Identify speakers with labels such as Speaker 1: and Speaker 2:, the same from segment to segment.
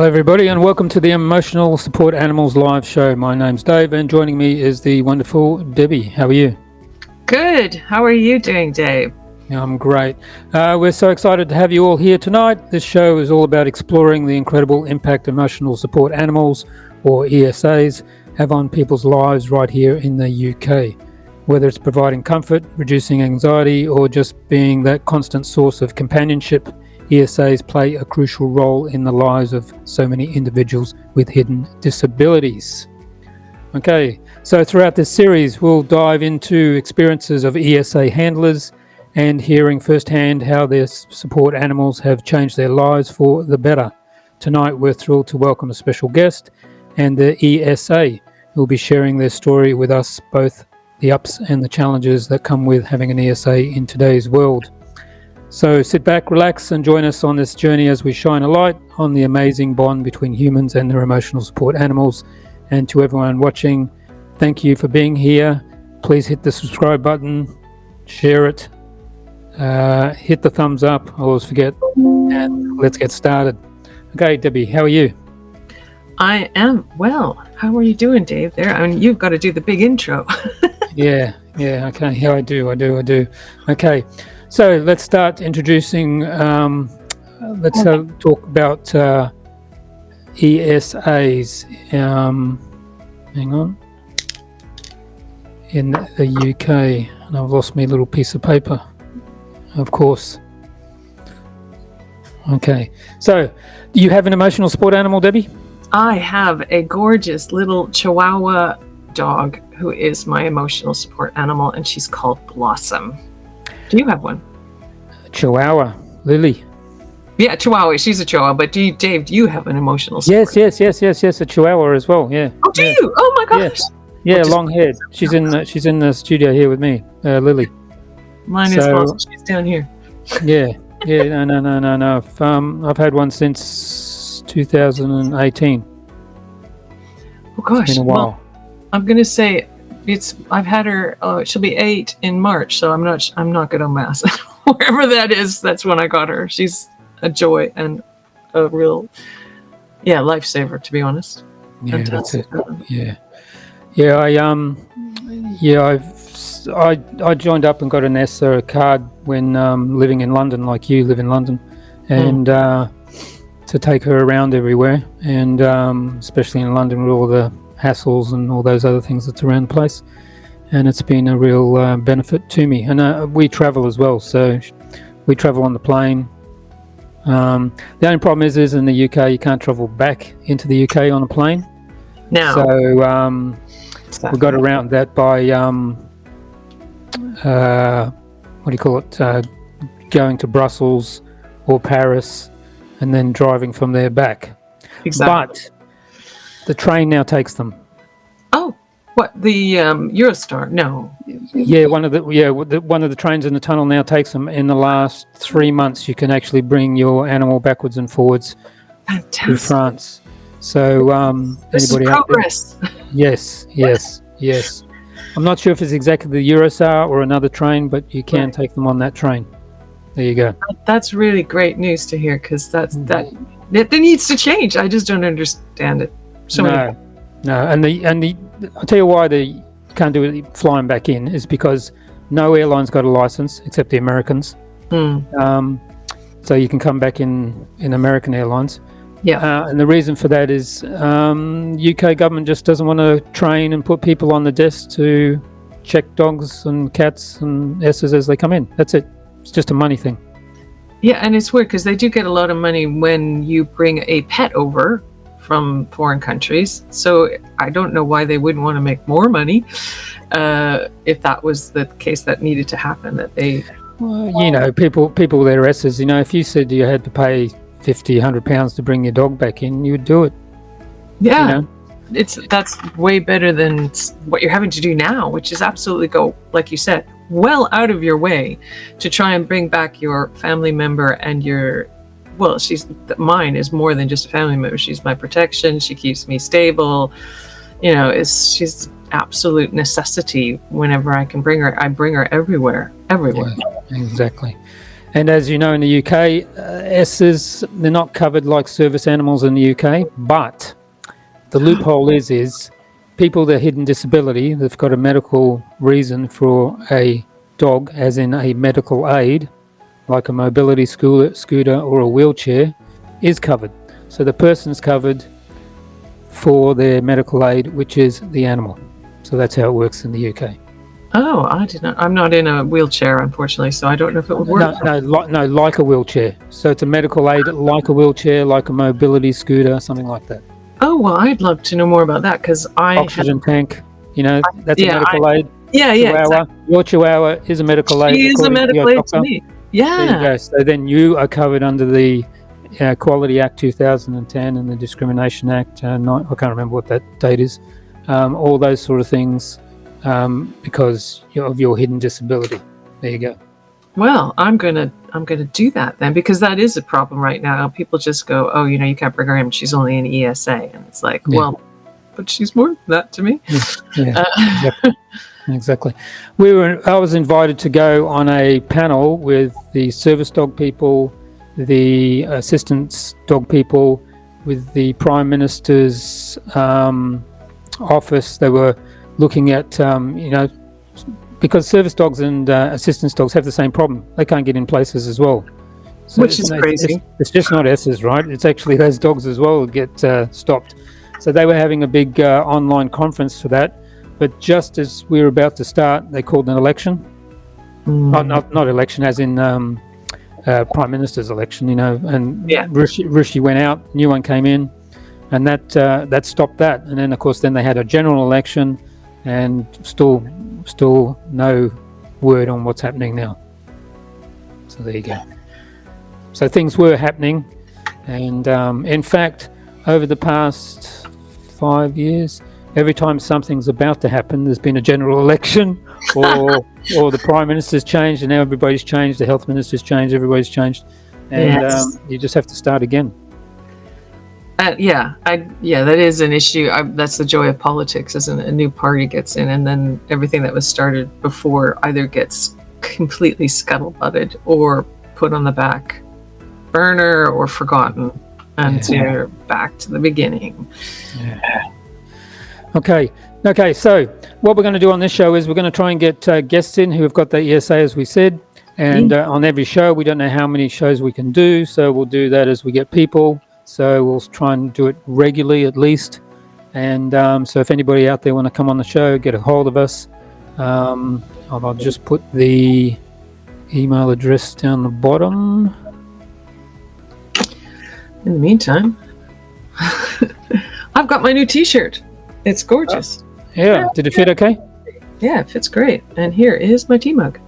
Speaker 1: Hello everybody and welcome to the Emotional Support Animals live show. My name's Dave and joining me is the wonderful Debbie. How are you?
Speaker 2: Good. How are you doing, Dave?
Speaker 1: I'm great. We're so excited to have you all here tonight. This show is all about exploring the incredible impact emotional support animals, or ESAs, have on people's lives right here in the UK. Whether it's providing comfort, reducing anxiety, or just being that constant source of companionship, ESAs play a crucial role in the lives of so many individuals with hidden disabilities. Okay, so throughout this series, we'll dive into experiences of ESA handlers and hearing firsthand how their support animals have changed their lives for the better. Tonight, we're thrilled to welcome a special guest and the ESA, who will be sharing their story with us, both the ups and the challenges that come with having an ESA in today's world. So sit back, relax, and join us on this journey as we shine a light on the amazing bond between humans and their emotional support animals. And to everyone watching, thank you for being here. Please hit the subscribe button, share it, hit the thumbs up, I always forget, and let's get started. Okay, Debbie, how are you?
Speaker 2: I am well. How are you doing, Dave? There, I mean, you've got to do the big intro.
Speaker 1: Yeah, okay, yeah, I do. Okay. So let's start introducing, let's talk about ESAs, hang on, in the UK, and I've lost my little piece of paper, of course. Okay, so do you have an emotional support animal, Debbie?
Speaker 2: I have a gorgeous little Chihuahua dog who is my emotional support animal, and she's called Blossom. Do you have one?
Speaker 1: Chihuahua, Lily.
Speaker 2: Yeah, Chihuahua. She's a Chihuahua. But Dave, do you have an emotional support?
Speaker 1: Yes. A Chihuahua as well. Yeah.
Speaker 2: Oh, do you? Oh my gosh.
Speaker 1: Yeah, long haired. She's in the studio here with me, Lily.
Speaker 2: Mine is Blossom. She's down here.
Speaker 1: Yeah. No. I've had one since 2018.
Speaker 2: Oh gosh.
Speaker 1: It's been a while.
Speaker 2: Well, I'm gonna say I've had her. She'll be 8 in March, so I'm not good on math. Wherever that is, that's when I got her. She's a joy and a real, lifesaver, to be honest.
Speaker 1: Yeah,
Speaker 2: Fantastic.
Speaker 1: that's it. I joined up and got an ESA card when living in London, like you live in London, and to take her around everywhere, and especially in London with all the hassles and all those other things that's around the place. And it's been a real benefit to me. And we travel as well, so we travel on the plane. The only problem is in the UK you can't travel back into the UK on a plane.
Speaker 2: No.
Speaker 1: So we got around that by going to Brussels or Paris and then driving from there back.
Speaker 2: Exactly.
Speaker 1: But the train now takes them.
Speaker 2: Oh. What, the Eurostar? No.
Speaker 1: Yeah, one of the trains in the tunnel now takes them. In the last 3 months, you can actually bring your animal backwards and forwards to France. So
Speaker 2: this
Speaker 1: anybody
Speaker 2: is progress.
Speaker 1: Out there? Yes. I'm not sure if it's exactly the Eurostar or another train, but you can take them on that train. There you go.
Speaker 2: That's really great news to hear, because that needs to change. I just don't understand it.
Speaker 1: No, and I'll tell you why they can't do it flying back in is because no airline's got a license except the Americans. So you can come back in American Airlines. Yeah. And the reason for that is UK government just doesn't want to train and put people on the desk to check dogs and cats and ESAs as they come in. That's it. It's just a money thing.
Speaker 2: Yeah, and it's weird because they do get a lot of money when you bring a pet over from foreign countries, so I don't know why they wouldn't want to make more money if that was the case that needed to happen. That they,
Speaker 1: people with their ESAs, if you said you had to pay £50-100 to bring your dog back in, you would do it.
Speaker 2: Yeah, that's way better than what you're having to do now, which is absolutely go, like you said, well out of your way to try and bring back your family member and mine is more than just a family member. She's my protection. She keeps me stable. She's absolute necessity. Whenever I can bring her, I bring her everywhere.
Speaker 1: Yeah, exactly. And as you know, in the UK, ESAs, they're not covered like service animals in the UK, but the loophole is people with a hidden disability, they've got a medical reason for a dog, as in a medical aid, like a mobility scooter or a wheelchair, is covered. So the person's covered for their medical aid, which is the animal. So that's how it works in the UK.
Speaker 2: Oh, I did not. I'm not in a wheelchair, unfortunately, so I don't know if it would work.
Speaker 1: No, like a wheelchair. So it's a medical aid, like a wheelchair, like a mobility scooter, something like that.
Speaker 2: Oh, well, I'd love to know more about that, because
Speaker 1: Oxygen tank, that's a medical aid.
Speaker 2: Yeah,
Speaker 1: Exactly. Your Chihuahua is a medical aid.
Speaker 2: She is a medical aid to me. Yeah.
Speaker 1: There you go. So then you are covered under the Quality Act 2010 and the Discrimination Act. I can't remember what that date is. All those sort of things, because of your hidden disability. There you go.
Speaker 2: Well, I'm gonna do that then, because that is a problem right now. People just go, oh, you can't bring her in. She's only an ESA, and it's like, well, but she's more than that to me.
Speaker 1: Exactly. I was invited to go on a panel with the service dog people, the assistance dog people, with the Prime Minister's office. They were looking at, because service dogs and assistance dogs have the same problem. They can't get in places as well. So
Speaker 2: which is crazy.
Speaker 1: It's just not ESAs, right? It's actually those dogs as well that get stopped. So they were having a big online conference for that. But just as we were about to start, they called an election. Not election, as in Prime Minister's election, and Rishi went out, new one came in, and that stopped that. And then, of course, they had a general election, and still no word on what's happening now. So there you go. So things were happening, and in fact, over the past 5 years, every time something's about to happen, there's been a general election, or the Prime Minister's changed, and now everybody's changed. The Health Minister's changed. Everybody's changed, and you just have to start again.
Speaker 2: That is an issue. That's the joy of politics, isn't it? A new party gets in, and then everything that was started before either gets completely scuttlebutted or put on the back burner or forgotten, and you're back to the beginning. Okay,
Speaker 1: so what we're going to do on this show is we're going to try and get guests in who have got the ESA, as we said, and on every show. We don't know how many shows we can do, so we'll do that as we get people. So we'll try and do it regularly at least. And so if anybody out there want to come on the show, get a hold of us. I'll just put the email address down the bottom.
Speaker 2: In the meantime, I've got my new t-shirt. It's gorgeous.
Speaker 1: Did it fit okay?
Speaker 2: Yeah, it fits great. And here is my tea mug.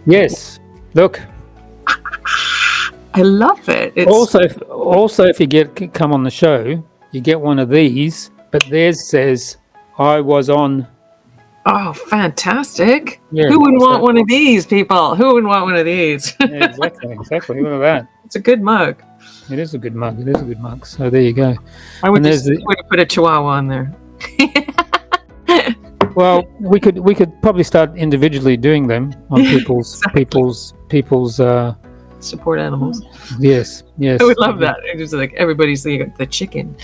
Speaker 1: Yes. Look.
Speaker 2: I love it. It's...
Speaker 1: Also, if you come on the show, you get one of these, but theirs says, I was on.
Speaker 2: Oh, fantastic.
Speaker 1: Yeah,
Speaker 2: Who wouldn't want one of these, people? Who wouldn't want one of these?
Speaker 1: Exactly. Look at that.
Speaker 2: It's a good mug.
Speaker 1: It is a good mug. So there you go.
Speaker 2: I would have put a Chihuahua on there.
Speaker 1: Well, we could probably start individually doing them on people's
Speaker 2: support animals.
Speaker 1: Yes.
Speaker 2: I would love that. It's just like everybody's the chicken,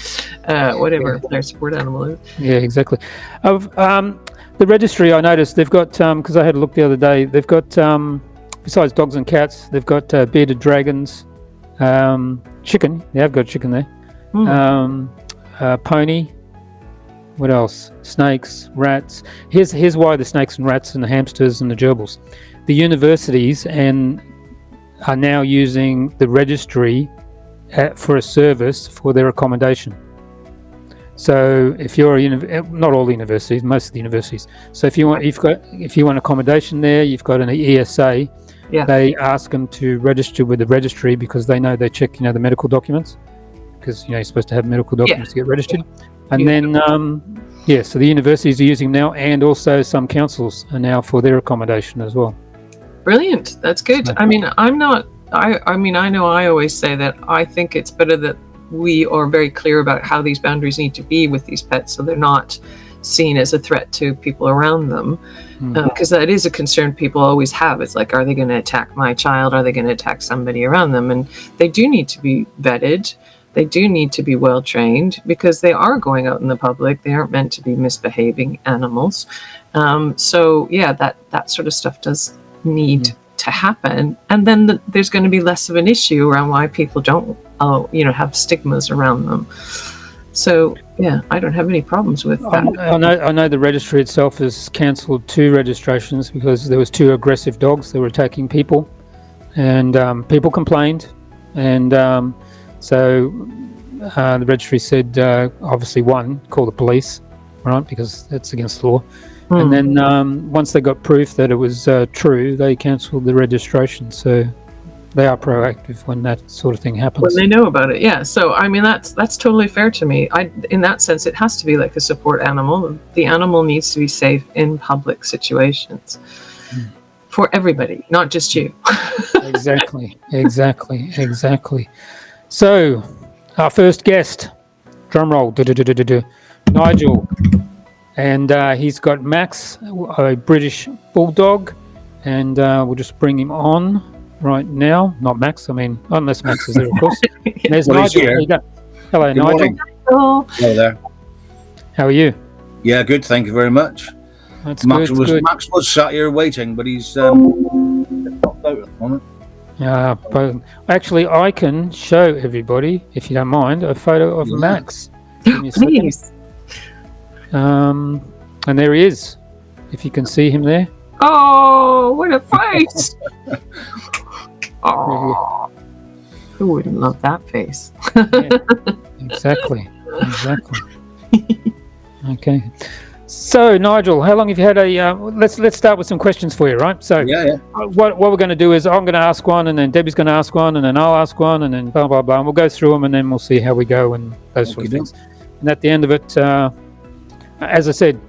Speaker 2: whatever their support animal is.
Speaker 1: Yeah, exactly. The registry, I noticed they've got, because I had a look the other day, they've got, besides dogs and cats, they've got bearded dragons, chicken. Yeah, I've got chicken there. Pony. What else? Snakes, rats. Here's why the snakes and rats and the hamsters and the gerbils. The universities are now using the registry for a service for their accommodation. So if you're not all the universities, most of the universities. So if you want accommodation there, you've got an ESA.
Speaker 2: Yeah.
Speaker 1: They ask them to register with the registry because they know they check the medical documents, because you're supposed to have medical documents to get registered. And then so the universities are using now, and also some councils are now for their accommodation as well.
Speaker 2: Brilliant. That's good. I mean, I know I always say that I think it's better that we are very clear about how these boundaries need to be with these pets, so they're not seen as a threat to people around them, because that is a concern people always have. It's like, are they going to attack my child? Are they going to attack somebody around them? And they do need to be vetted. They do need to be well trained, because they are going out in the public. They aren't meant to be misbehaving animals. So yeah, that sort of stuff does need to happen. And then there's going to be less of an issue around why people don't, have stigmas around them. So yeah, I don't have any problems with that.
Speaker 1: I know the registry itself has cancelled 2 registrations because there was 2 aggressive dogs that were attacking people, and people complained, and so the registry said, obviously, 1, call the police, right, because that's against the law. And then once they got proof that it was true, they cancelled the registration. So they are proactive when that sort of thing happens.
Speaker 2: When they know about it, yeah. So I mean, that's totally fair to me. In that sense, it has to be like a support animal. The animal needs to be safe in public situations for everybody, not just you.
Speaker 1: Exactly. So our first guest, drum roll, Nigel, and he's got Max, a British Bulldog, and we'll just bring him on right now. Not Max, I mean, unless Max is there, of course. There's Nigel. There you go. Hello,
Speaker 3: Good
Speaker 1: Nigel.
Speaker 3: morning.
Speaker 2: Oh,
Speaker 3: Hello there.
Speaker 1: How are you?
Speaker 3: Yeah, good. Thank you very much.
Speaker 1: That's
Speaker 3: Max
Speaker 1: good.
Speaker 3: Max was sat here waiting, but he's popped out at the moment.
Speaker 1: But actually, I can show everybody, if you don't mind, a photo of Max. Give me a second.
Speaker 2: please.
Speaker 1: And there he is. If you can see him there.
Speaker 2: Oh, what a face! Oh, who wouldn't love that face?
Speaker 1: Yeah, exactly. Okay. So, Nigel, how long have you had a? Let's start with some questions for you, right? So,
Speaker 3: Yeah.
Speaker 1: what we're going to do is I'm going to ask one, and then Debbie's going to ask one, and then I'll ask one, and then blah blah blah. And we'll go through them, and then we'll see how we go and those sort of things. And at the end of it, as I said,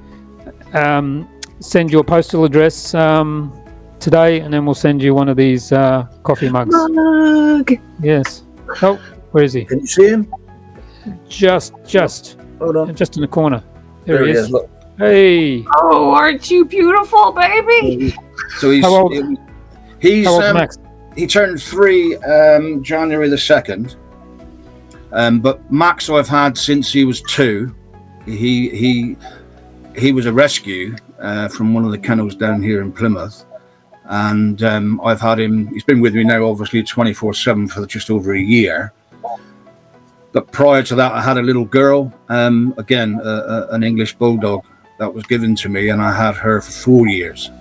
Speaker 1: send your postal address today, and then we'll send you one of these coffee mugs.
Speaker 2: Mug.
Speaker 1: Yes. Oh, where is he?
Speaker 3: Can you see him?
Speaker 1: Just
Speaker 3: Hold on.
Speaker 1: in the corner. There he is.
Speaker 3: Look.
Speaker 1: Hey.
Speaker 2: Oh, aren't you beautiful, baby?
Speaker 3: So he's
Speaker 1: How old Max?
Speaker 3: He turned 3 January the 2nd. But Max I've had since he was 2. He was a rescue from one of the kennels down here in Plymouth, and I've had him. He's been with me now, obviously 24/7 for just over a year. But prior to that, I had a little girl, again, an English Bulldog that was given to me, and I had her for 4 years.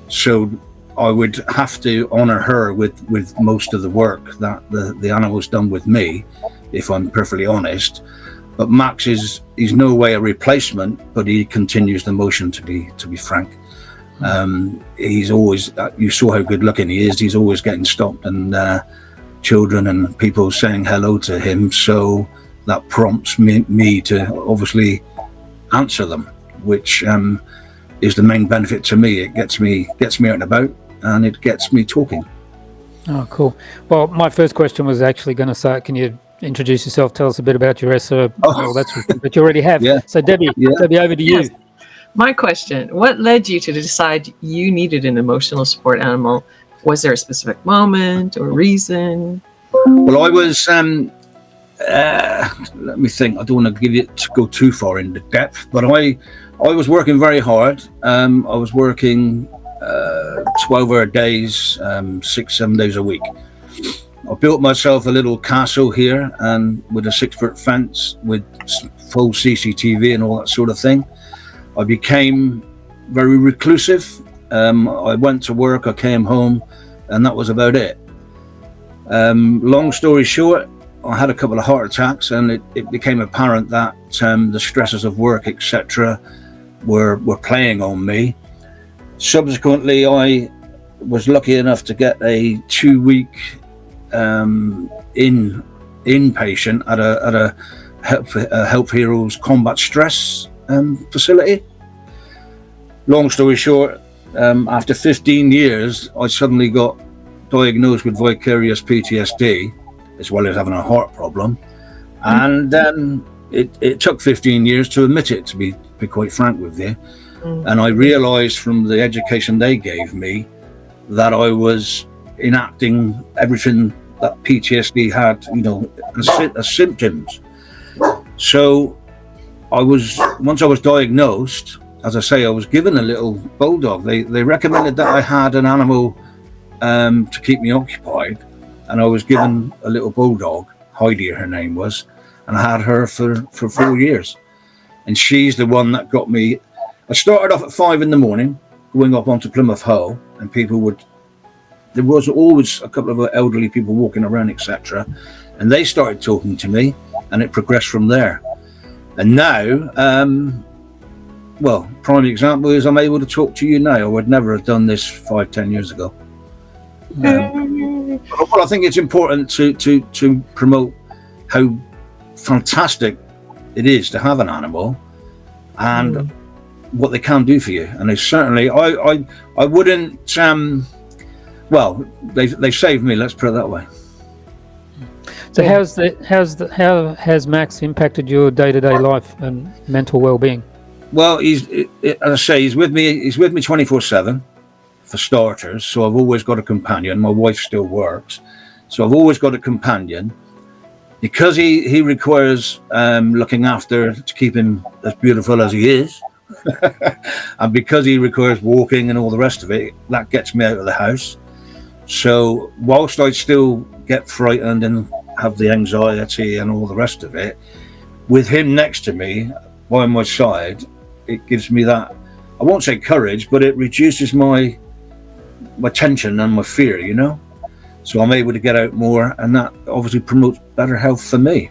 Speaker 3: So I would have to honour her with most of the work that the animal's done with me, if I'm perfectly honest. But Max he's no way a replacement, but he continues the motion, to be frank. He's always, you saw how good looking he is. He's always getting stopped, and children and people saying hello to him. So that prompts me to obviously answer them, which is the main benefit to me. It gets me out and about, and it gets me talking.
Speaker 1: Oh, cool. Well, my first question was actually going to say, can you introduce yourself? Tell us a bit about your ESA. Well, that's but you already have.
Speaker 3: Yeah.
Speaker 1: So, Debbie, over to you.
Speaker 2: Yes. My question: what led you to decide you needed an emotional support animal? Was there a specific moment or reason?
Speaker 3: Well, I was. Let me think. I don't want to go too far into depth, but I was working very hard. I was working 12-hour days, 6-7 days a week. I built myself a little castle here, and with a 6-foot fence, with full CCTV and all that sort of thing. I became very reclusive. I went to work, I came home, and that was about it. Long story short, I had a couple of heart attacks, and it became apparent that the stresses of work, etc., were playing on me. Subsequently, I was lucky enough to get a 2-week inpatient at a Help Heroes combat stress facility. Long story short, after 15 years, I suddenly got diagnosed with vicarious PTSD, as well as having a heart problem, and it took 15 years to admit it, to be be quite frank with you. And I realized from the education they gave me that I was enacting everything that PTSD had, as symptoms. So once I was diagnosed, as I say, I was given a little bulldog. They recommended that I had an animal to keep me occupied, and I was given a little bulldog. Heidi, her name was, and I had her for 4 years. And she's the one that got me. I started off at 5 a.m, going up onto Plymouth Hoe, and there was always a couple of elderly people walking around, etc. And they started talking to me, and it progressed from there. And now, prime example is I'm able to talk to you now. I would never have done this 5-10 years ago. Well, I think it's important to promote how fantastic it is to have an animal and what they can do for you. And they certainly, I wouldn't, they saved me, let's put it that way.
Speaker 1: So how has Max impacted your day-to-day life and mental well-being?
Speaker 3: Well, as I say, he's with me 24/7 for starters. So I've always got a companion. My wife still works, so I've always got a companion. Because he requires looking after to keep him as beautiful as he is, and because he requires walking and all the rest of it, that gets me out of the house. So whilst I still get frightened and have the anxiety and all the rest of it, with him next to me by my side, it gives me that, I won't say courage, but it reduces my tension and my fear, So I'm able to get out more, and that obviously promotes better health for me.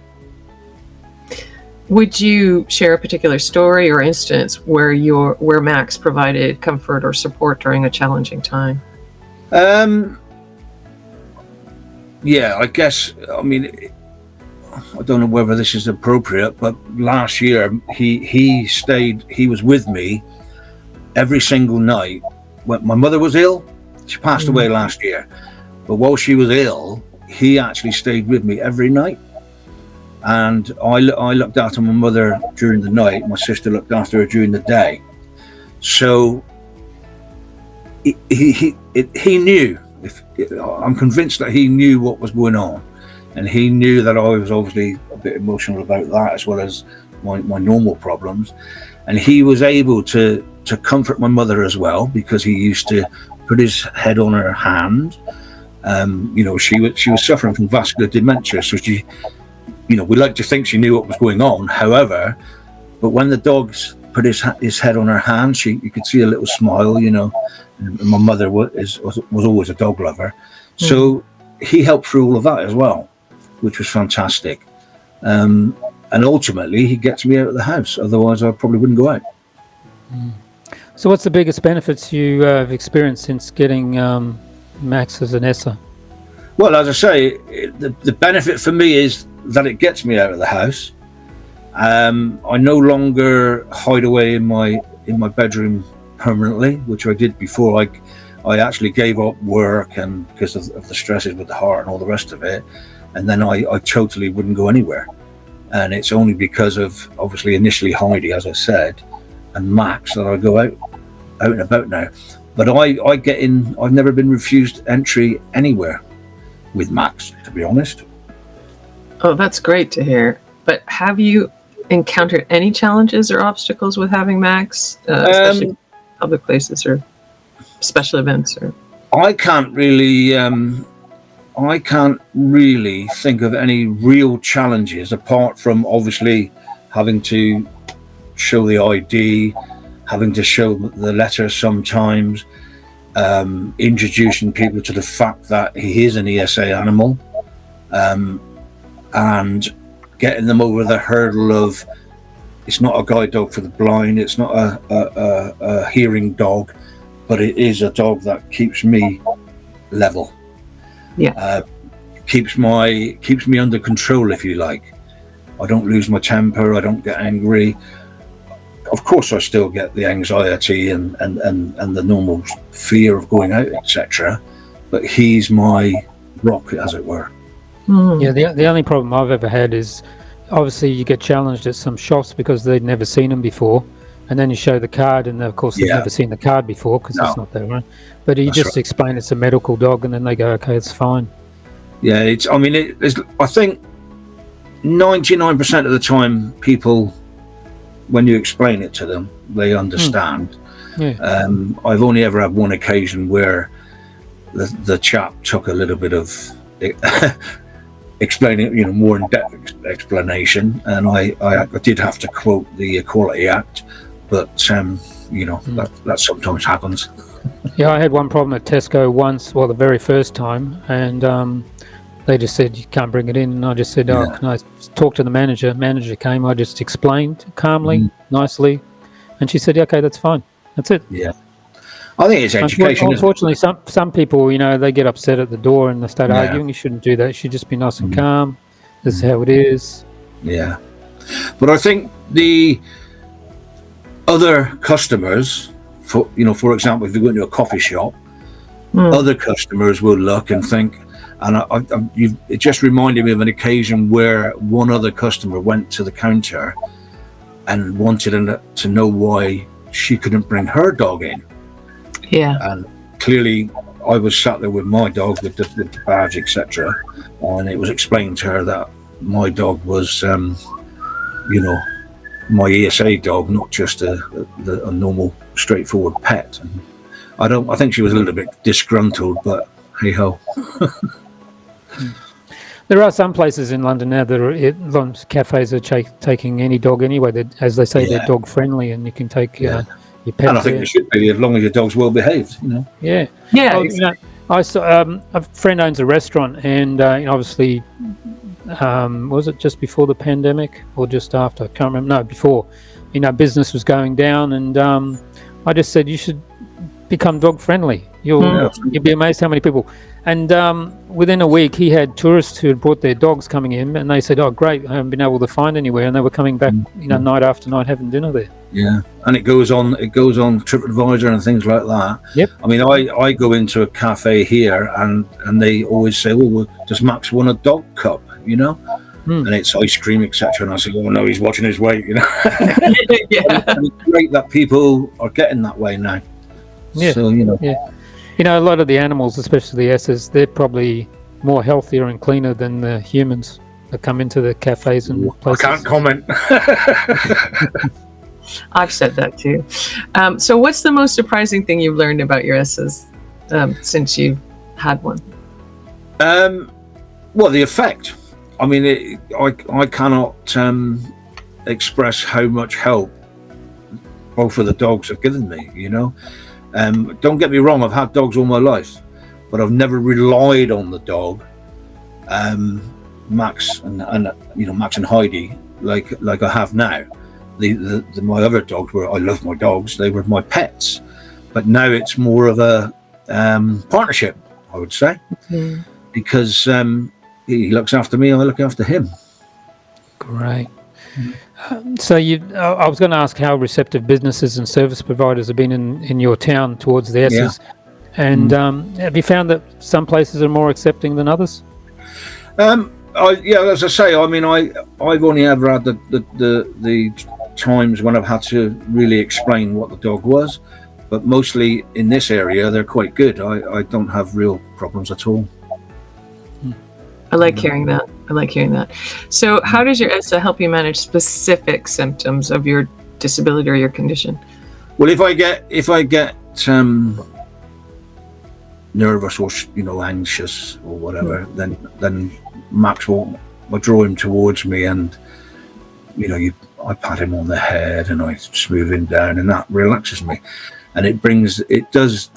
Speaker 2: Would you share a particular story or instance where Max provided comfort or support during a challenging time?
Speaker 3: Yeah, I guess. I mean, I don't know whether this is appropriate, but last year he was with me every single night. When my mother was ill, she passed away last year. But while she was ill, he actually stayed with me every night. And I looked after my mother during the night. My sister looked after her during the day. So he knew. I'm convinced that he knew what was going on. And he knew that I was obviously a bit emotional about that, as well as my normal problems. And he was able to comfort my mother as well, because he used to put his head on her hand. She was suffering from vascular dementia, so she, we like to think she knew what was going on. However, but when the dogs put his head on her hand, you could see a little smile, And my mother was always a dog lover, so he helped through all of that as well, which was fantastic. And ultimately, he gets me out of the house. Otherwise, I probably wouldn't go out.
Speaker 1: So, what's the biggest benefits you have experienced since getting Max as an ESA?
Speaker 3: Well, as I say, the benefit for me is that it gets me out of the house. I no longer hide away in my bedroom permanently, which I did before. I actually gave up work and because of the stresses with the heart and all the rest of it, and then I totally wouldn't go anywhere. And it's only because of obviously initially Heidi, as I said, and Max, that I go out and about now. But I get in. I've never been refused entry anywhere with Max, to be honest.
Speaker 2: Oh, that's great to hear. But have you encountered any challenges or obstacles with having Max, especially public places or special events? Or
Speaker 3: I can't really think of any real challenges, apart from obviously having to show the ID, having to show the letter sometimes, introducing people to the fact that he is an ESA animal, and getting them over the hurdle of it's not a guide dog for the blind, it's not a hearing dog, but it is a dog that keeps me level.
Speaker 2: Yeah.
Speaker 3: Keeps me under control, if you like. I don't lose my temper, I don't get angry. Of course I still get the anxiety and the normal fear of going out, etc. But he's my rock, as it were.
Speaker 1: Yeah, the only problem I've ever had is obviously you get challenged at some shops because they'd never seen them before, and then you show the card, and of course they've
Speaker 3: Yeah.
Speaker 1: never seen the card before because
Speaker 3: No.
Speaker 1: it's not there, right? But you
Speaker 3: That's
Speaker 1: just
Speaker 3: right.
Speaker 1: explain it's a medical dog, and then they go, okay, it's fine.
Speaker 3: Yeah, I think 99% of the time, people, when you explain it to them, they understand.
Speaker 1: Yeah.
Speaker 3: I've only ever had one occasion where the chap took a little bit of explaining, more in-depth explanation, and I did have to quote the Equality Act, but that sometimes happens.
Speaker 1: Yeah, I had one problem at Tesco once, the very first time, and they just said you can't bring it in, and I just said,
Speaker 3: Yeah.
Speaker 1: can I talk to the manager? Manager came, I just explained calmly, nicely, and she said, yeah, okay, that's fine. That's it.
Speaker 3: Yeah, I think it's education.
Speaker 1: Unfortunately, some people, they get upset at the door and they start
Speaker 3: Yeah.
Speaker 1: arguing. You shouldn't do that. You should just be nice and calm. This is how it is.
Speaker 3: Yeah, but I think the other customers, for example, if you go into a coffee shop, other customers will look and think, and it just reminded me of an occasion where one other customer went to the counter and wanted to know why she couldn't bring her dog in.
Speaker 2: Yeah.
Speaker 3: And clearly I was sat there with my dog with the badge, etc., and it was explained to her that my dog was my ESA dog, not just a normal straightforward pet. And I think she was a little bit disgruntled, but hey ho.
Speaker 1: There are some places in London now that cafes are taking any dog anyway. As they say, they're dog friendly, and you can take your pet.
Speaker 3: And I think it should be, as long as your dog's well behaved.
Speaker 1: Yeah.
Speaker 2: Yeah.
Speaker 1: I saw a friend owns a restaurant, and obviously, was it just before the pandemic or just after? I can't remember. No, before. Business was going down, and I just said you should become dog friendly. You'll be amazed how many people. And within a week, he had tourists who had brought their dogs coming in, and they said, "Oh, great! I haven't been able to find anywhere," and they were coming back, night after night, having dinner there.
Speaker 3: Yeah, and it goes on TripAdvisor and things like that.
Speaker 1: Yep.
Speaker 3: I mean, I go into a cafe here, and they always say, "Well, does Max want a dog cup?" And it's ice cream, etc. And I say, "Oh no, he's watching his weight."
Speaker 2: Yeah.
Speaker 3: And it's great that people are getting that way now.
Speaker 1: Yeah.
Speaker 3: So
Speaker 1: a lot of the animals, especially the ESAs, they're probably more healthier and cleaner than the humans that come into the cafes and places.
Speaker 3: I can't comment.
Speaker 2: I've said that too. So what's the most surprising thing you've learned about your ESAs since you've had one?
Speaker 3: Well, the effect. I mean, I cannot express how much help both of the dogs have given me, Don't get me wrong, I've had dogs all my life, but I've never relied on the dog, Max and Max and Heidi, like I have now. My other dogs I love my dogs, they were my pets, but now it's more of a partnership, I would say, because he looks after me, I look after him.
Speaker 1: Great. So I was going to ask how receptive businesses and service providers have been in your town towards the ESAs, and have you found that some places are more accepting than others?
Speaker 3: As I say, I mean, I've only ever had the times when I've had to really explain what the dog was, but mostly in this area they're quite good. I don't have real problems at all.
Speaker 2: I like hearing that. So how does your ESA help you manage specific symptoms of your disability or your condition?
Speaker 3: Well, if I get nervous or anxious or whatever, then Max will draw him towards me, and I pat him on the head and I smooth him down, and that relaxes me, and it does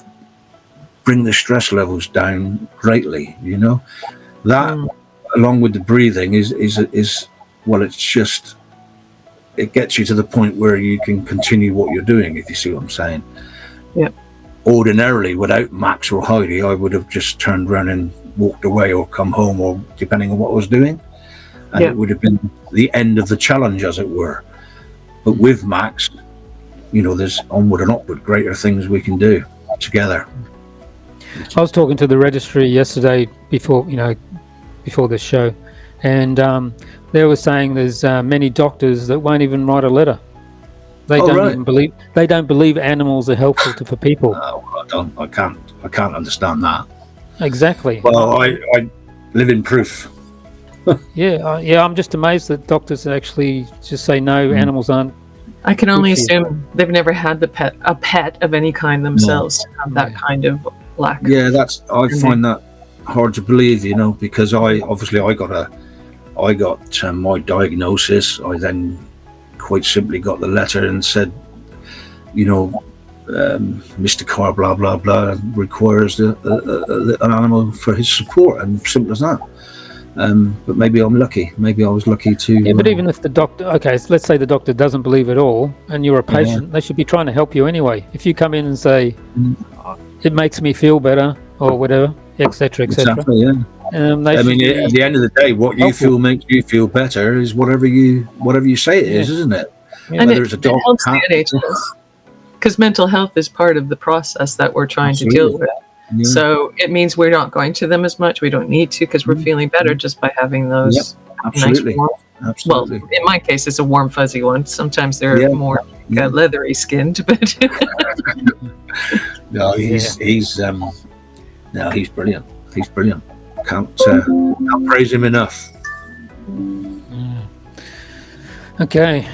Speaker 3: bring the stress levels down greatly. That along with the breathing is it gets you to the point where you can continue what you're doing, if you see what I'm saying.
Speaker 2: Yeah.
Speaker 3: Ordinarily, without Max or Heidi, I would have just turned around and walked away or come home, or depending on what I was doing, and it would have been the end of the challenge, as it were. But with Max, there's onward and upward greater things we can do together.
Speaker 1: I was talking to the Registry yesterday before this show, and they were saying there's many doctors that won't even write a letter. They don't even believe. They don't believe animals are helpful for people.
Speaker 3: I can't understand that.
Speaker 1: Exactly.
Speaker 3: Well, I live in proof.
Speaker 1: Yeah. I'm just amazed that doctors actually just say no. Animals aren't.
Speaker 2: I can only assume they've never had a pet of any kind themselves to have that kind of lack.
Speaker 3: Yeah, I find that hard to believe, because I got my diagnosis. I then quite simply got the letter and said, Mr. Carr, blah blah blah, requires an animal for his support, and simple as that. But maybe I'm lucky. Maybe I was lucky to.
Speaker 1: Yeah, but even if the doctor, so let's say the doctor doesn't believe at all, and you're a patient, they should be trying to help you anyway. If you come in and say, it makes me feel better, or whatever, etc., etc.
Speaker 3: Exactly, yeah. At the end of the day, what you feel makes you feel better is whatever you say it is, isn't it?
Speaker 2: Yeah. Whether it's a dog, because mental health is part of the process that we're trying to deal with. Yeah. So it means we're not going to them as much. We don't need to because we're feeling better just by having those.
Speaker 3: Absolutely.
Speaker 2: Nice
Speaker 3: Absolutely.
Speaker 2: Well, in my case, it's a warm, fuzzy one. Sometimes they're more leathery skinned, but
Speaker 3: no, he's brilliant. He's brilliant. Can't praise him enough.
Speaker 1: Okay.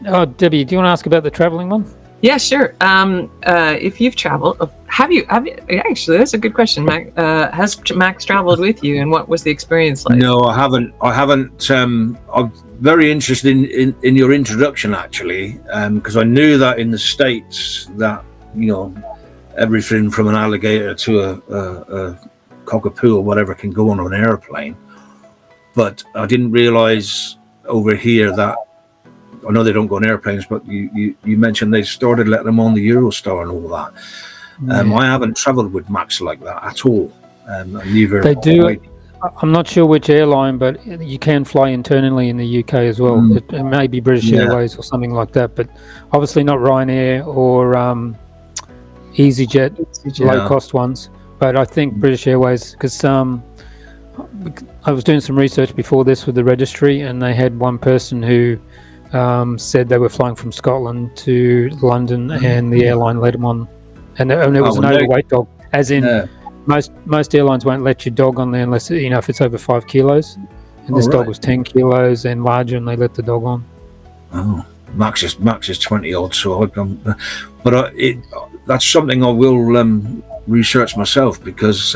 Speaker 1: Oh, Debbie, do you want to ask about the traveling one?
Speaker 2: Yeah, sure. If you've traveled, have you actually, that's a good question, Max. Has Max traveled with you, and what was the experience like?
Speaker 3: No, I haven't. I'm very interested in your introduction, actually, because I knew that in the States that, everything from an alligator to a cockapoo or whatever can go on an airplane. But I didn't realize over here that, I know they don't go on airplanes, but you mentioned they started letting them on the Eurostar and all that. I haven't travelled with Max like that at all. Neither
Speaker 1: they do. I'm not sure which airline, but you can fly internally in the UK as well. It may be British Airways or something like that, but obviously not Ryanair or EasyJet, low-cost ones. But I think British Airways, because I was doing some research before this with the Registry, and they had one person who said they were flying from Scotland to London, and the airline let them on, and there was an overweight dog, as in most airlines won't let your dog on there unless if it's over 5 kilos, and this dog was 10 kilos and larger, and they let the dog on.
Speaker 3: Oh, Max is 20 odd, so but that's something I will research myself, because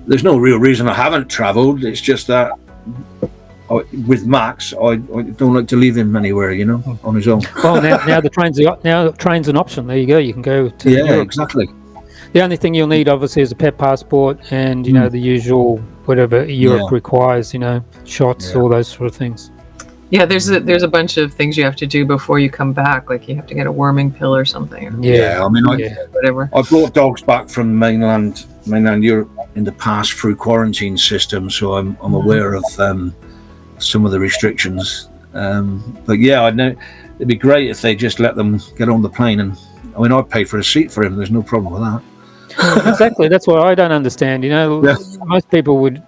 Speaker 3: there's no real reason I haven't travelled. It's just that with Max, I don't like to leave him anywhere, on his own.
Speaker 1: Well, now the train's an option. There you go. You can go to Europe.
Speaker 3: Exactly.
Speaker 1: The only thing you'll need, obviously, is a pet passport and the usual whatever Europe requires. Shots, all those sort of things.
Speaker 2: Yeah, there's a bunch of things you have to do before you come back. Like you have to get a worming pill or something.
Speaker 3: Whatever. I brought dogs back from mainland Europe in the past through quarantine systems, so I'm aware of some of the restrictions. But I know it'd be great if they just let them get on the plane, and I'd pay for a seat for him. There's no problem with that.
Speaker 1: Exactly. That's what I don't understand. Most people would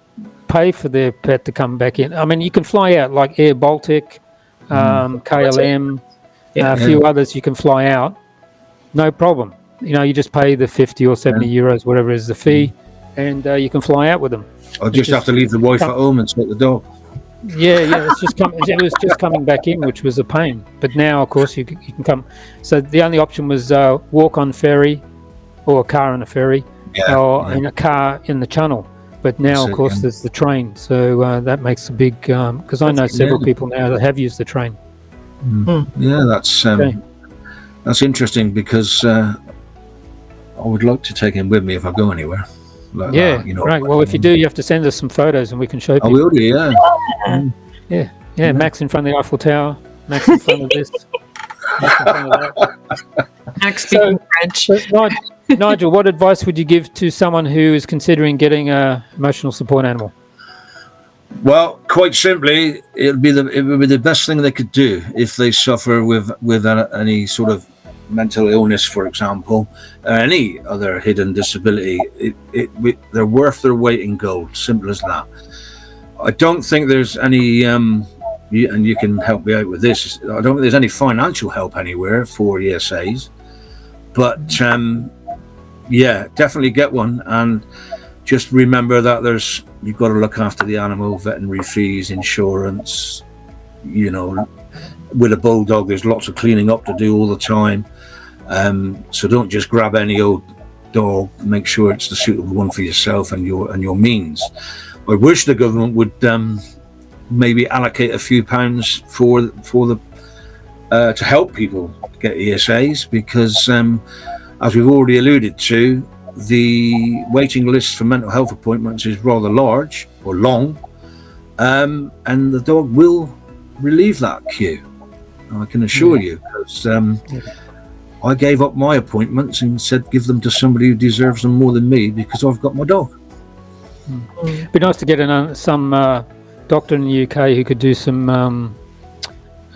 Speaker 1: pay for their pet to come back in. You can fly out like Air Baltic, KLM, a few others. You can fly out, no problem. You just pay the 50 or 70 euros, whatever is the fee, and you can fly out with them.
Speaker 3: I just have to leave the wife at home and take the dog.
Speaker 1: It was just coming back in, which was a pain. But now, of course, you can come. So the only option was walk on ferry, or a car on a ferry, or in a car in the channel. But now, of course, there's the train. So that makes a big, because I know several people now that have used the train.
Speaker 3: Yeah, that's interesting, because I would like to take him with me if I go anywhere.
Speaker 1: Right. Well, if you do, you have to send us some photos and we can show people.
Speaker 3: I will do,
Speaker 1: yeah. Max in front of the Eiffel Tower, Max in front of this, Max in front of that.
Speaker 2: Max speaking French.
Speaker 1: Nigel, what advice would you give to someone who is considering getting an emotional support animal?
Speaker 3: Well, quite simply, it would be the best thing they could do if they suffer with any sort of mental illness, for example, or any other hidden disability. They're worth their weight in gold. Simple as that. I don't think there's any you can help me out with this. I don't think there's any financial help anywhere for ESAs, but yeah, definitely get one, and just remember that you've got to look after the animal, veterinary fees, insurance. You know, with a bulldog, there's lots of cleaning up to do all the time. So don't just grab any old dog. Make sure it's the suitable one for yourself and your means. I wish the government would maybe allocate a few pounds for the to help people get ESAs, because as we've already alluded to, the waiting list for mental health appointments is rather large or long, and the dog will relieve that queue. I can assure you, because I gave up my appointments and said give them to somebody who deserves them more than me, because I've got my dog.
Speaker 1: It'd be nice to get some doctor in the UK who could do some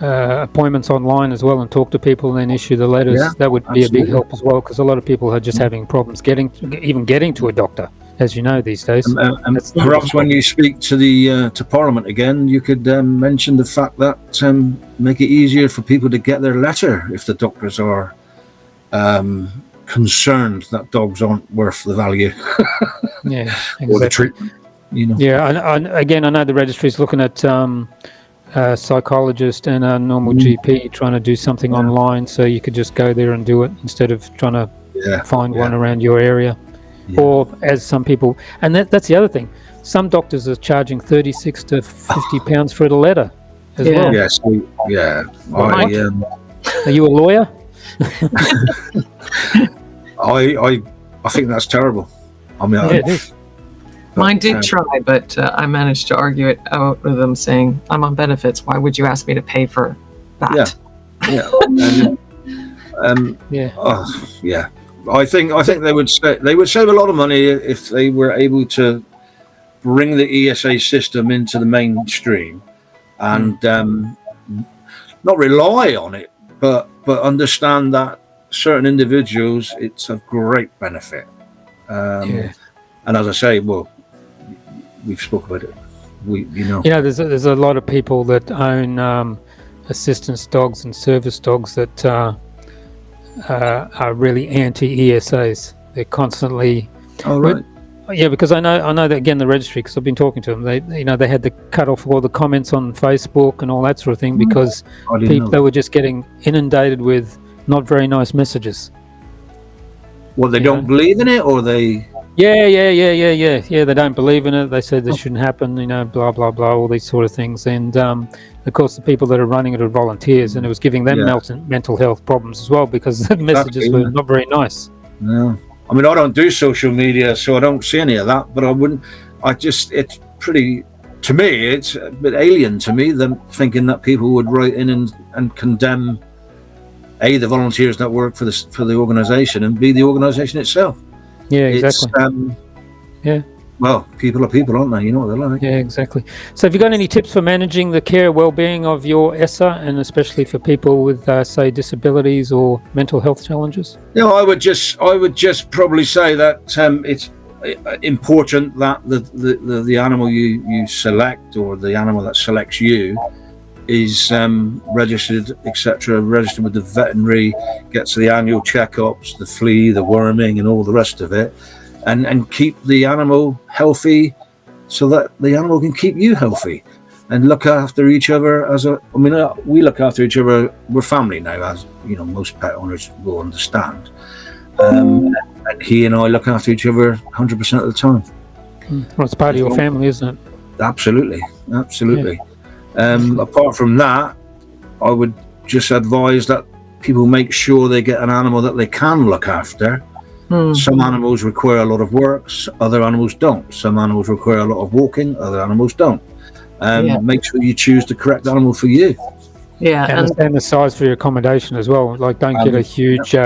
Speaker 1: appointments online as well and talk to people and then issue the letters.
Speaker 3: Yeah,
Speaker 1: that would be
Speaker 3: absolutely.
Speaker 1: a big help as well, because a lot of people are just having problems getting to a doctor, as you know, these days.
Speaker 3: And perhaps when you speak to the to Parliament again, you could mention the fact that make it easier for people to get their letter if the doctors are concerned that dogs aren't worth the value.
Speaker 1: Yeah, exactly.
Speaker 3: Or the treatment. You know.
Speaker 1: Yeah, and again, I know the registry is looking at a psychologist and a normal GP trying to do something online, so you could just go there and do it instead of trying to find one around your area. Yeah. Or as some people, and that's the other thing, some doctors are charging 36 to 50 pounds for a letter as well.
Speaker 3: Yes,
Speaker 1: Are you a lawyer?
Speaker 3: I think that's terrible. I mean,
Speaker 1: it is.
Speaker 2: Mine did try, but I managed to argue it out with them, saying, "I'm on benefits. Why would you ask me to pay for that?"
Speaker 3: Yeah. I think they would save a lot of money if they were able to bring the ESA system into the mainstream and not rely on it, but understand that certain individuals, it's of great benefit. And as I say, well, we've spoke about it.
Speaker 1: There's a lot of people that own assistance dogs and service dogs that are really anti-ESAs. They're constantly.
Speaker 3: Oh right.
Speaker 1: Yeah, because I know that again, the registry, because I've been talking to them. They had to cut off all the comments on Facebook and all that sort of thing because they were just getting inundated with not very nice messages.
Speaker 3: Well, they don't believe in it, or they.
Speaker 1: Yeah. They don't believe in it. They said this shouldn't happen. Blah blah blah. All these sort of things, and of course, the people that are running it are volunteers, and it was giving them mental health problems as well because the messages were not very nice.
Speaker 3: No, I mean, I don't do social media, so I don't see any of that. But I wouldn't. It's pretty. To me, it's a bit alien to me. Them thinking that people would write in and condemn the volunteers that work for the organisation, and the organisation itself.
Speaker 1: Yeah, exactly.
Speaker 3: Well, people are people, aren't they? You know what they're like.
Speaker 1: Yeah, exactly. So have you got any tips for managing the care well-being of your ESA, and especially for people with, say, disabilities or mental health challenges?
Speaker 3: Yeah, I would just probably say that it's important that the animal you select, or the animal that selects you, is registered, etc., registered with the veterinary, gets the annual checkups, the flea, the worming, and all the rest of it, and keep the animal healthy, so that the animal can keep you healthy, and look after each other we look after each other. We're family now, as you know, most pet owners will understand. And he and I look after each other 100% of the time.
Speaker 1: Well, it's part of your family, isn't it?
Speaker 3: Absolutely.
Speaker 1: Yeah.
Speaker 3: Apart from that, I would just advise that people make sure they get an animal that they can look after. Some animals require a lot of work, other animals don't. Some animals require a lot of walking, other animals don't. Make sure you choose the correct animal for you.
Speaker 2: Yeah,
Speaker 1: and the size for your accommodation as well. Like, don't get a huge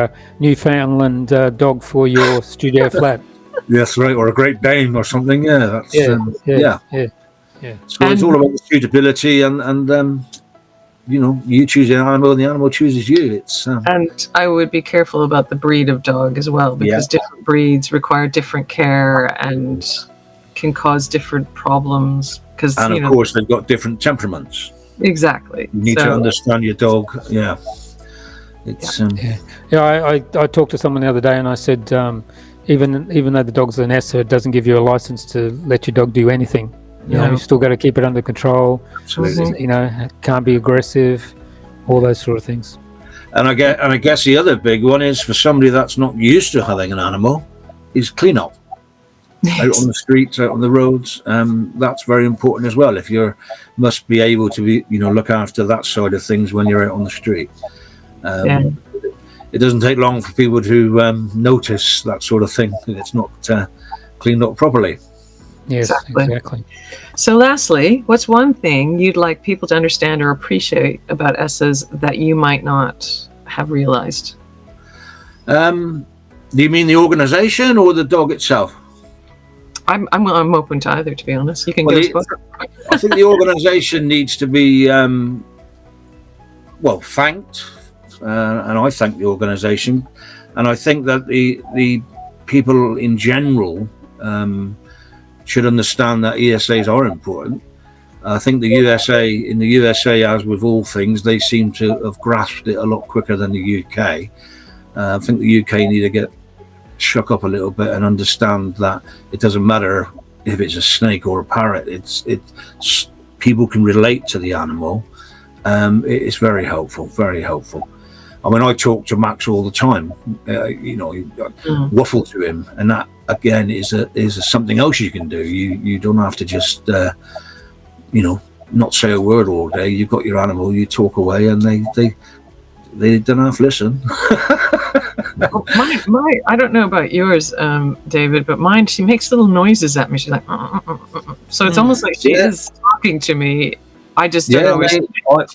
Speaker 1: Newfoundland dog for your studio flat.
Speaker 3: That's right, or a Great Dane or something. Yeah, that's
Speaker 1: Yeah.
Speaker 3: So it's all about the suitability, and you choose the animal, and the animal chooses you. It's
Speaker 2: and I would be careful about the breed of dog as well, because different breeds require different care and can cause different problems.
Speaker 3: Of course, they've got different temperaments.
Speaker 2: Exactly.
Speaker 3: You need to understand your dog. Yeah. It's
Speaker 1: I talked to someone the other day and I said, even though the dog's an ESA, it doesn't give you a license to let your dog do anything. You know, you still got to keep it under control.
Speaker 3: Absolutely.
Speaker 1: You know, can't be aggressive, all those sort of things.
Speaker 3: And I guess the other big one is for somebody that's not used to having an animal, is clean up. Out on the streets, out on the roads. That's very important as well. If you must be able to be, look after that side of things when you're out on the street. It doesn't take long for people to notice that sort of thing. It's not cleaned up properly.
Speaker 1: Yes, exactly.
Speaker 2: So lastly, what's one thing you'd like people to understand or appreciate about ESAs that you might not have realized?
Speaker 3: Do you mean the organisation or the dog itself?
Speaker 2: I'm open to either, to be honest. You can go.
Speaker 3: I think the organisation needs to be thanked, and I thank the organisation, and I think that the people in general should understand that ESAs are important. I think in the USA, as with all things, they seem to have grasped it a lot quicker than the UK. I think the UK need to get shook up a little bit and understand that it doesn't matter if it's a snake or a parrot. It's people can relate to the animal. It's very helpful, very helpful. I mean, I talk to Max all the time. Waffle to him, and that again is something else you can do. You don't have to just not say a word all day. You've got your animal, you talk away, and they don't have to listen.
Speaker 2: my I don't know about yours, David, but mine, she makes little noises at me. She's like, so it's almost like she is talking to me. I just don't know.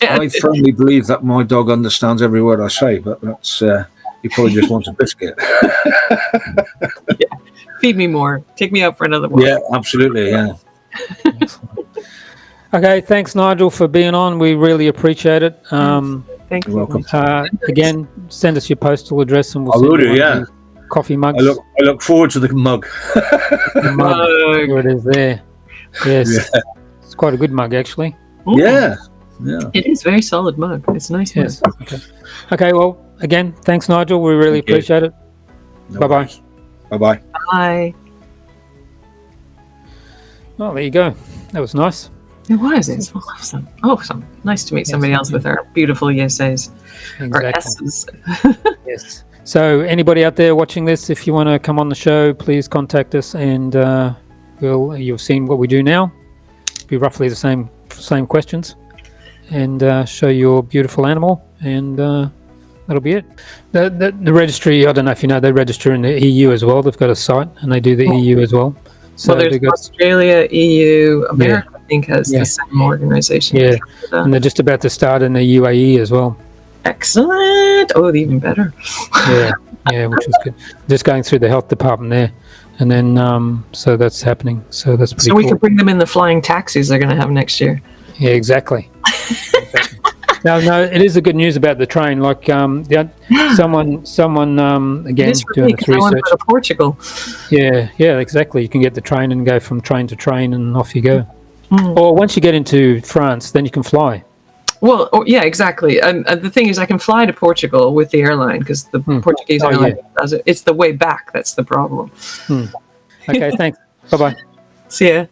Speaker 3: I firmly believe that my dog understands every word I say, but that's he probably just wants a biscuit.
Speaker 2: Feed me more. Take me out for another walk.
Speaker 3: Yeah, absolutely. Yeah.
Speaker 1: Okay, thanks, Nigel, for being on. We really appreciate it.
Speaker 2: Thank you.
Speaker 3: You're welcome.
Speaker 1: Again, send us your postal address and we'll
Speaker 3: I
Speaker 1: send
Speaker 3: will
Speaker 1: you
Speaker 3: do, yeah.
Speaker 1: Coffee mugs.
Speaker 3: I look forward to the mug.
Speaker 1: The mug. There it is there. Yes.
Speaker 3: Yeah.
Speaker 1: It's quite a good mug, actually.
Speaker 3: Yeah.
Speaker 2: It is very solid mug. It's a nice.
Speaker 1: Yes. Okay. Well, again, thanks, Nigel. We really appreciate it.
Speaker 3: No
Speaker 1: Bye-bye.
Speaker 3: worries. Bye-bye.
Speaker 2: Bye.
Speaker 1: Well, there you go. That was nice.
Speaker 2: It was. It's awesome. Nice to meet somebody else with our beautiful ESAs. Or S's.
Speaker 1: Yes. So anybody out there watching this, if you want to come on the show, please contact us, and you've seen what we do now. Be roughly the same questions, and show your beautiful animal, and that'll be it. The registry, I don't know if you know, they register in the EU as well. They've got a site, and they do the EU as well. So
Speaker 2: there's Australia, EU, America, I think, has the same organization.
Speaker 1: Yeah, and they're just about to start in the UAE as well.
Speaker 2: Excellent. Oh, even better.
Speaker 1: Yeah, which is good. Just going through the health department there. And then, so that's happening. So that's pretty cool.
Speaker 2: So we could bring them in the flying taxis they're going to have next year.
Speaker 1: Yeah, exactly. No, it is the good news about the train. Like, someone again doing the research.
Speaker 2: To Portugal.
Speaker 1: Yeah, exactly. You can get the train and go from train to train, and off you go. Or once you get into France, then you can fly.
Speaker 2: Well, yeah, exactly. And the thing is, I can fly to Portugal with the airline because the Portuguese airline does it. It's the way back that's the problem.
Speaker 1: Okay, thanks. Bye-bye.
Speaker 2: See ya.